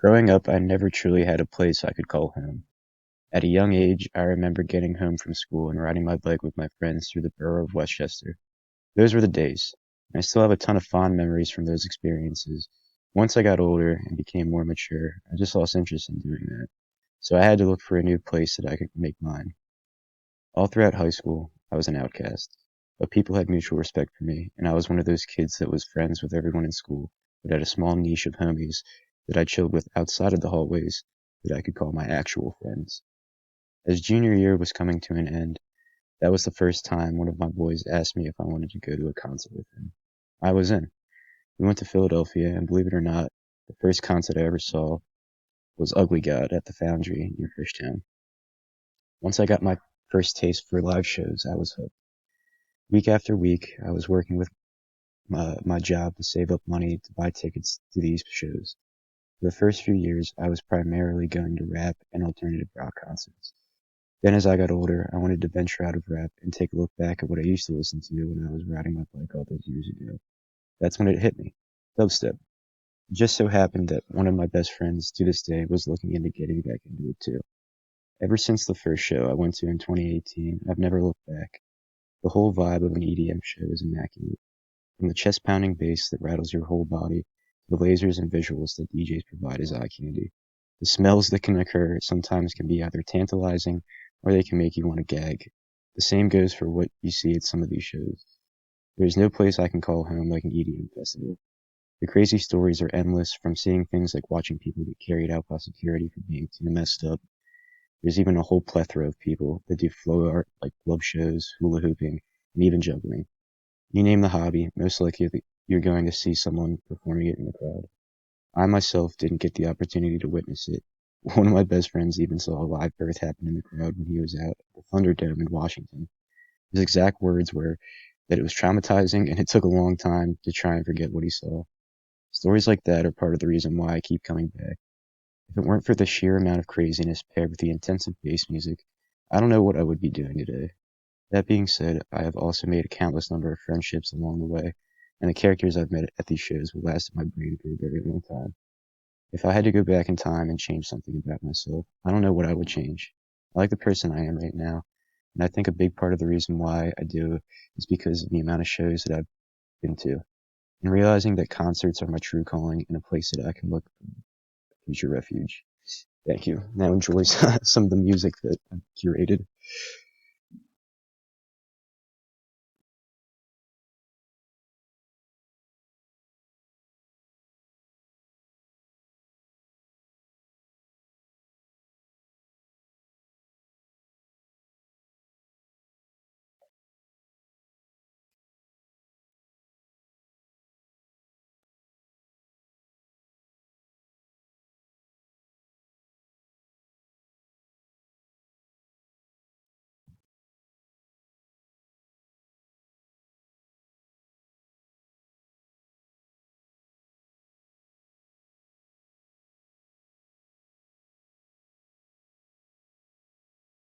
Growing up, I never truly had a place I could call home. At a young age, I remember getting home from school and riding my bike with my friends through the borough of Westchester. Those were the days. And I still have a ton of fond memories from those experiences. Once I got older and became more mature, I just lost interest in doing that. So I had to look for a new place that I could make mine. All throughout high school, I was an outcast. But people had mutual respect for me, and I was one of those kids that was friends with everyone in school, but had a small niche of homies that I chilled with outside of the hallways that I could call my actual friends. As junior year was coming to an end, that was the first time one of my boys asked me if I wanted to go to a concert with him. I was in. We went to Philadelphia, and believe it or not, the first concert I ever saw was Ugly God at the Foundry near Fishtown. Once I got my first taste for live shows, I was hooked. Week after week, I was working with my job to save up money to buy tickets to these shows. For the first few years, I was primarily going to rap and alternative rock concerts. Then as I got older, I wanted to venture out of rap and take a look back at what I used to listen to when I was riding my bike all those years ago. That's when it hit me. Dubstep. It just so happened that one of my best friends to this day was looking into getting back into it too. Ever since the first show I went to in 2018, I've never looked back. The whole vibe of an EDM show is immaculate. From the chest-pounding bass that rattles your whole body, to the lasers and visuals that DJs provide as eye candy. The smells that can occur sometimes can be either tantalizing or they can make you want to gag. The same goes for what you see at some of these shows. There is no place I can call home like an EDM festival. The crazy stories are endless, from seeing things like watching people get carried out by security for being too messed up. There's even a whole plethora of people that do flow art like glove shows, hula hooping, and even juggling. You name the hobby, most likely you're going to see someone performing it in the crowd. I myself didn't get the opportunity to witness it. One of my best friends even saw a live birth happen in the crowd when he was out at the Thunderdome in Washington. His exact words were that it was traumatizing and it took a long time to try and forget what he saw. Stories like that are part of the reason why I keep coming back. If it weren't for the sheer amount of craziness paired with the intensive bass music, I don't know what I would be doing today. That being said, I have also made a countless number of friendships along the way, and the characters I've met at these shows will last in my brain for a very long time. If I had to go back in time and change something about myself, I don't know what I would change. I like the person I am right now, and I think a big part of the reason why I do is because of the amount of shows that I've been to, and realizing that concerts are my true calling and a place that I can look for future refuge. Thank you. Now enjoy some of the music that I've curated.